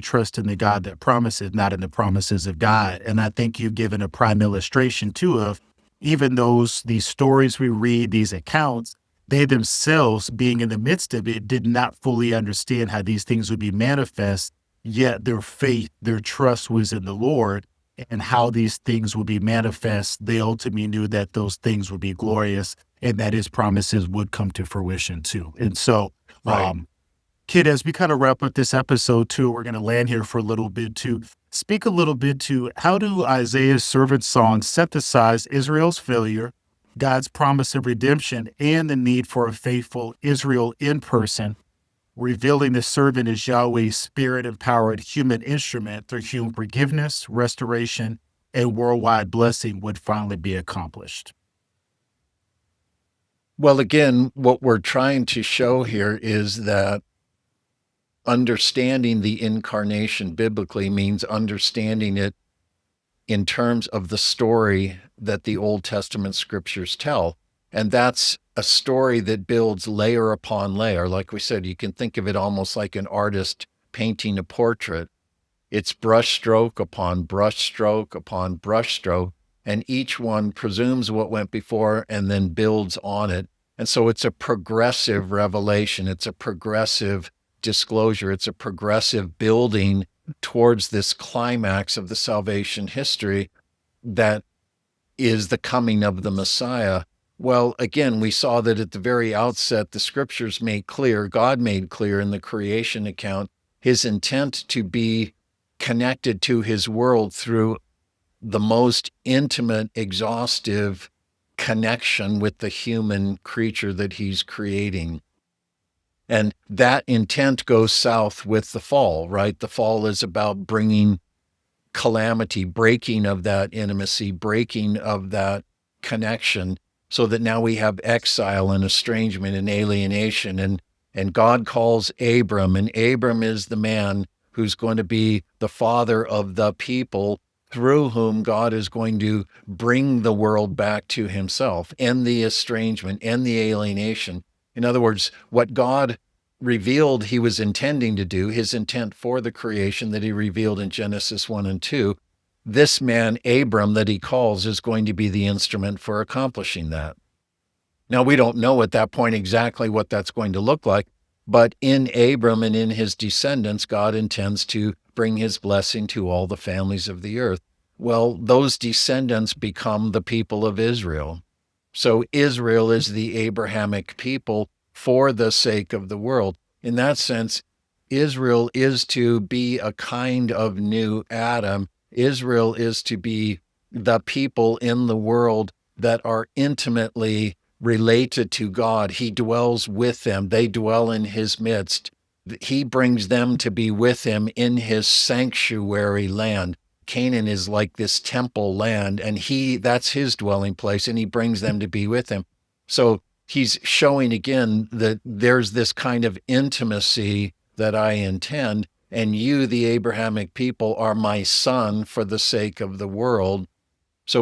trust in the God that promises, not in the promises of God. And I think you've given a prime illustration too of even these stories we read, these accounts, they themselves being in the midst of it did not fully understand how these things would be manifest, yet their faith, their trust was in the Lord and how these things would be manifest. They ultimately knew that those things would be glorious and that his promises would come to fruition too. And so, Right. Kid, as we kind of wrap up this episode too, we're going to land here for a little bit to speak a little bit to how do Isaiah's servant songs synthesize Israel's failure, God's promise of redemption, and the need for a faithful Israel in person, revealing the servant as Yahweh's spirit-empowered human instrument through whom forgiveness, restoration, and worldwide blessing would finally be accomplished. Well, again, what we're trying to show here is that understanding the incarnation biblically means understanding it in terms of the story that the Old Testament scriptures tell. And that's a story that builds layer upon layer. Like we said, you can think of it almost like an artist painting a portrait. It's brushstroke upon brushstroke upon brushstroke, and each one presumes what went before and then builds on it. And so it's a progressive revelation. It's a progressive disclosure. It's a progressive building towards this climax of the salvation history that is the coming of the Messiah. Well, again, we saw that at the very outset, the scriptures made clear, God made clear in the creation account, his intent to be connected to his world through the most intimate, exhaustive connection with the human creature that he's creating. And that intent goes south with the fall, right? The fall is about bringing calamity, breaking of that intimacy, breaking of that connection, so that now we have exile and estrangement and alienation. And God calls Abram, and Abram is the man who's going to be the father of the people through whom God is going to bring the world back to himself, end the estrangement, end the alienation. In other words, what God revealed he was intending to do, his intent for the creation that he revealed in Genesis 1 and 2, this man, Abram, that he calls, is going to be the instrument for accomplishing that. Now, we don't know at that point exactly what that's going to look like, but in Abram and in his descendants, God intends to bring his blessing to all the families of the earth. Well, those descendants become the people of Israel. So Israel is the Abrahamic people for the sake of the world. In that sense, Israel is to be a kind of new Adam. Israel is to be the people in the world that are intimately related to God. He dwells with them. They dwell in his midst. He brings them to be with him in his sanctuary land. Canaan is like this temple land, and that's his dwelling place, and he brings them to be with him. So he's showing again that there's this kind of intimacy that I intend, and you, the Abrahamic people, are my son for the sake of the world.